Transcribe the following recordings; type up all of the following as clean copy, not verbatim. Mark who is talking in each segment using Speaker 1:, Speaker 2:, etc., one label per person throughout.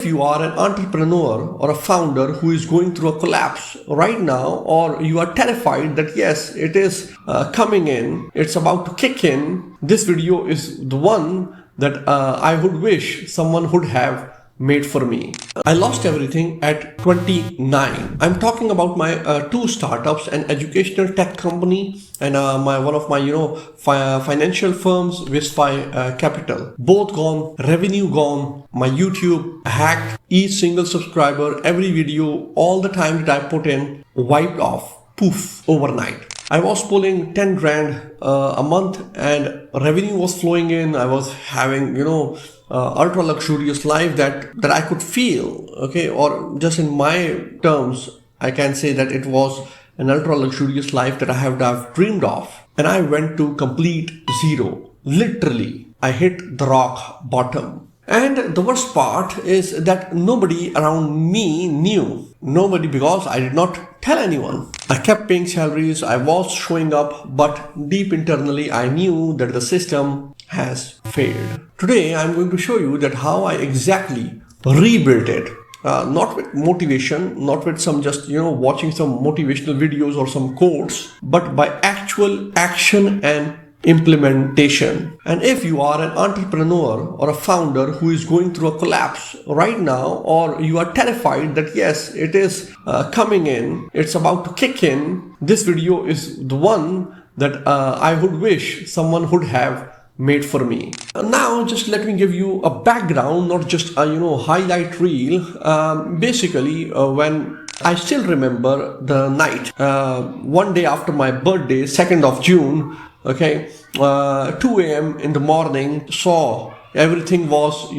Speaker 1: If you are an entrepreneur or a founder who is going through a collapse right now, or you are terrified that yes, it is coming in, it's about to kick in, this video is the one that I would wish someone would have made for me. I lost everything at 29. I'm talking about my two startups, an educational tech company and one of my financial firms, Wisfi Capital. Both gone, revenue gone, my YouTube hacked, each single subscriber, every video, all the time that I put in wiped off, poof, overnight. I was pulling 10 grand a month and revenue was flowing in. I was having, ultra luxurious life that I could feel, okay, or just in my terms, I can say that it was an ultra luxurious life that I have dreamed of. And I went to complete zero. Literally, I hit the rock bottom. And the worst part is that nobody around me knew. Nobody, because I did not tell anyone. I kept paying salaries, I was showing up, but deep internally I knew that the system has failed. Today I'm going to show you that how I exactly rebuilt it. Not with motivation, not with some just watching some motivational videos or some quotes, but by actual action and implementation. And if you are an entrepreneur or a founder who is going through a collapse right now, or you are terrified that yes, it is coming in, it's about to kick in, this video is the one that I would wish someone would have made for me. Now just let me give you a background, not just a highlight reel. Basically when I still remember the night, one day after my birthday, 2nd of June, okay, 2 a.m. in the morning, saw everything was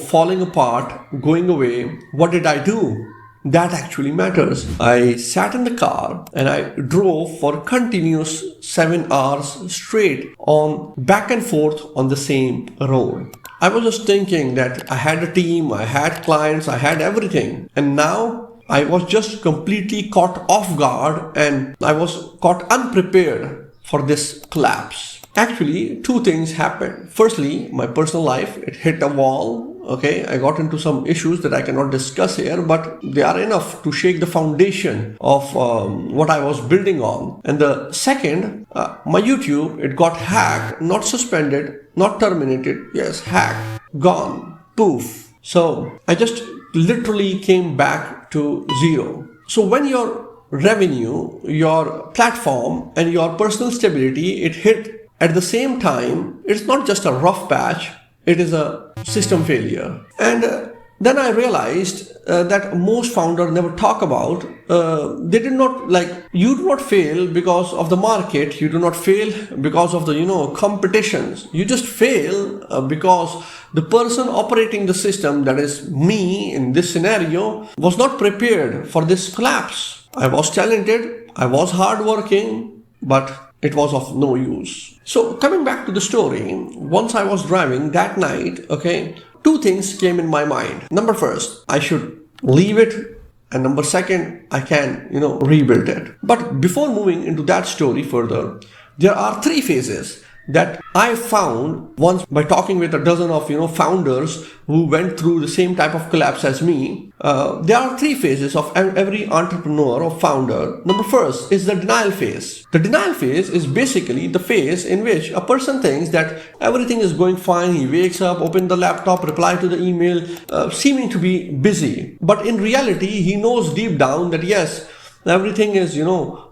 Speaker 1: falling apart, going away. What did I do? That actually matters. I sat in the car and I drove for continuous 7 hours straight on back and forth on the same road. I was just thinking that I had a team, I had clients, I had everything, and now I was just completely caught off guard and I was caught unprepared for this collapse. Actually, two things happened. Firstly, my personal life, it hit a wall. Okay, I got into some issues that I cannot discuss here, but they are enough to shake the foundation of what I was building on. And the second, my YouTube, it got hacked, not suspended, not terminated. Yes, hacked, gone, poof. So I just literally came back to zero. So when your revenue, your platform and your personal stability, it hit at the same time, it's not just a rough patch, it is a system failure. And then I realized that most founders never talk about, they did not, you do not fail because of the market, you do not fail because of the competitions, you just fail because the person operating the system, that is me in this scenario, was not prepared for this collapse. I was talented, I was hardworking, but it was of no use. So coming back to the story, once I was driving that night, okay, two things came in my mind. Number first, I should leave it, and number second, I can, rebuild it. But before moving into that story further, there are three phases that I found once by talking with a dozen of founders who went through the same type of collapse as me. There are three phases of every entrepreneur or founder. Number first is the denial phase. The denial phase is basically the phase in which a person thinks that everything is going fine. He wakes up, opens the laptop, reply to the email, seeming to be busy. But in reality, he knows deep down that yes, everything is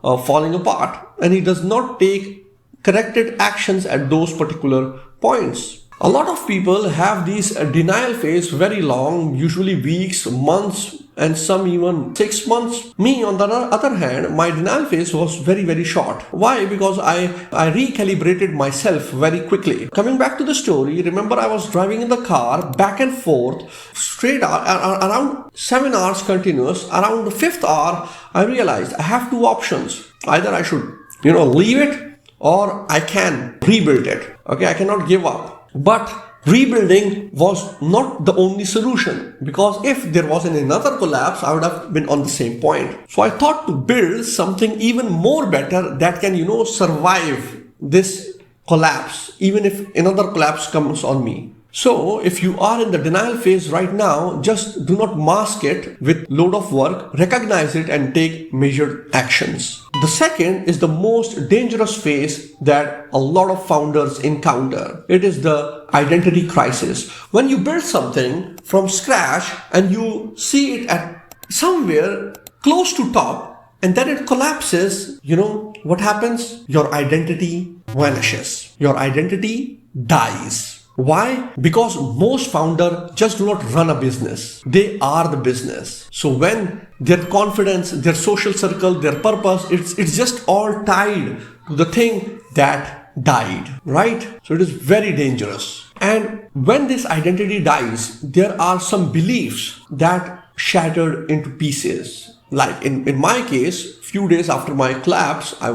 Speaker 1: falling apart, and he does not take corrected actions at those particular points. A lot of people have these denial phase very long, usually weeks, months, and some even 6 months. Me, on the other hand, my denial phase was very, very short. Why? Because I recalibrated myself very quickly. Coming back to the story, remember I was driving in the car back and forth straight around 7 hours continuous. Around the 5th hour, I realized I have two options. Either I should, leave it, or I can rebuild it. Okay, I cannot give up. But rebuilding was not the only solution, because if there was another collapse, I would have been on the same point. So I thought to build something even more better that can, survive this collapse, even if another collapse comes on me. So if you are in the denial phase right now, just do not mask it with load of work, recognize it and take measured actions. The second is the most dangerous phase that a lot of founders encounter. It is the identity crisis. When you build something from scratch and you see it at somewhere close to top and then it collapses, you know what happens? Your identity vanishes. Your identity dies. Why? Because most founders just do not run a business. They are the business. So when their confidence, their social circle, their purpose, it's just all tied to the thing that died, right? So it is very dangerous. And when this identity dies, there are some beliefs that shattered into pieces. Like in my case, few days after my collapse, I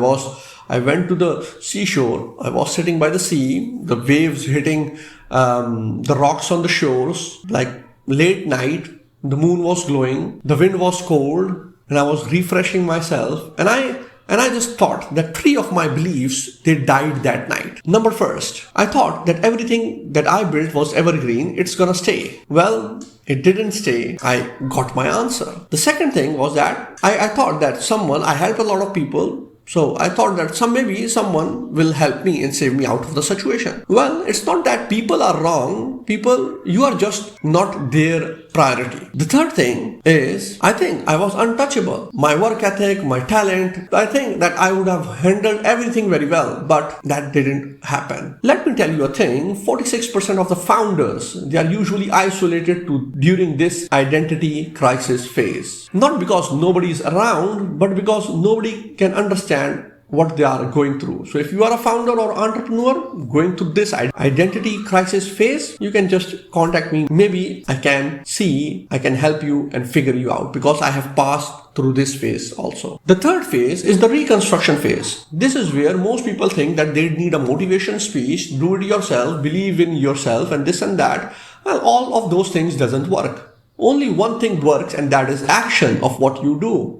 Speaker 1: went to the seashore. I was sitting by the sea, the waves hitting the rocks on the shores, like late night. The moon was glowing, the wind was cold, and I was refreshing myself. And I just thought that 3 of my beliefs, they died that night. Number first, I thought that everything that I built was evergreen. It's gonna stay. Well, it didn't stay. I got my answer. The second thing was that I thought that I helped a lot of people. So I thought that maybe someone will help me and save me out of the situation. Well, it's not that people are wrong. You are just not their priority. The third thing is, I think I was untouchable. My work ethic, my talent, I think that I would have handled everything very well, but that didn't happen. Let me tell you a thing, 46% of the founders, they are usually isolated during this identity crisis phase. Not because nobody is around, but because nobody can understand what they are going through. So if you are a founder or entrepreneur going through this identity crisis phase, you can just contact me. Maybe I can help you and figure you out, because I have passed through this phase also. The third phase is the reconstruction phase. This is where most people think that they need a motivation speech, do it yourself, believe in yourself and this and that. Well, all of those things doesn't work. Only one thing works, and that is action of what you do.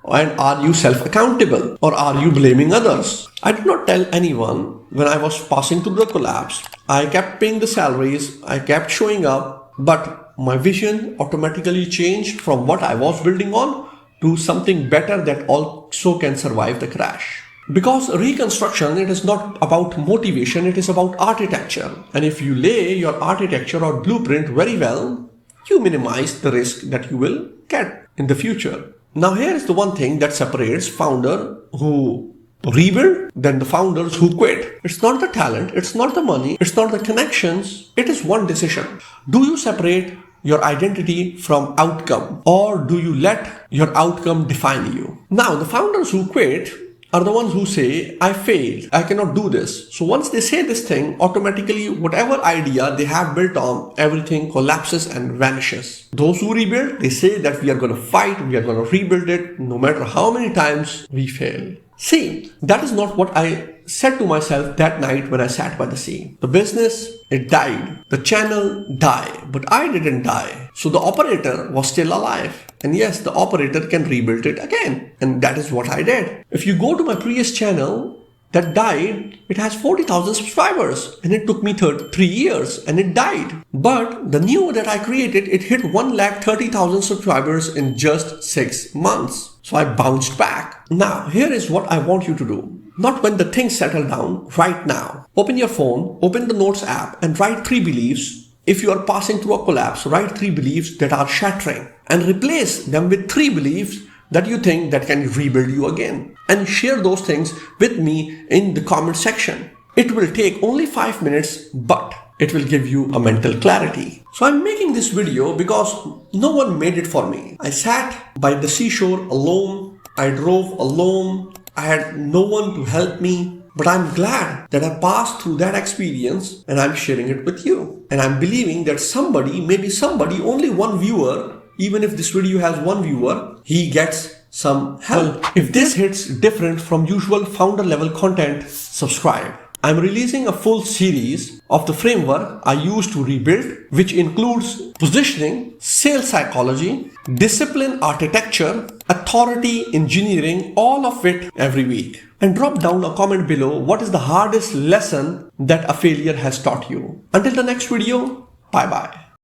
Speaker 1: And are you self-accountable, or are you blaming others? I did not tell anyone when I was passing through the collapse. I kept paying the salaries, I kept showing up, but my vision automatically changed from what I was building on to something better that also can survive the crash. Because reconstruction, it is not about motivation, it is about architecture. And if you lay your architecture or blueprint very well, you minimize the risk that you will get in the future. Now here is the one thing that separates founder who rebuild than the founders who quit. It's not the talent, it's not the money, it's not the connections, it is one decision. Do you separate your identity from outcome, or do you let your outcome define you? Now the founders who quit are the ones who say, I failed, I cannot do this. So once they say this thing, automatically whatever idea they have built on, everything collapses and vanishes. Those who rebuild, they say that we are going to fight, we are going to rebuild it, no matter how many times we fail. See, that is not what I said to myself that night when I sat by the sea. The business, it died. The channel died, but I didn't die. So the operator was still alive. And yes, the operator can rebuild it again. And that is what I did. If you go to my previous channel that died, it has 40,000 subscribers. And it took me 3 years and it died. But the new that I created, it hit 130,000 subscribers in just 6 months. So I bounced back. Now, here is what I want you to do. Not when the things settle down, right now. Open your phone, open the Notes app and write 3 beliefs. If you are passing through a collapse, write 3 beliefs that are shattering and replace them with 3 beliefs that you think that can rebuild you again. And share those things with me in the comment section. It will take only 5 minutes, but it will give you a mental clarity. So I'm making this video because no one made it for me. I sat by the seashore alone. I drove alone. I had no one to help me. But I'm glad that I passed through that experience and I'm sharing it with you. And I'm believing that somebody, maybe somebody, only one viewer, even if this video has 1 viewer, he gets some help. If this hits different from usual founder level content, subscribe. I'm releasing a full series of the framework I use to rebuild, which includes positioning, sales psychology, discipline architecture, authority engineering, all of it every week. And drop down a comment below what is the hardest lesson that a failure has taught you. Until the next video, Bye bye.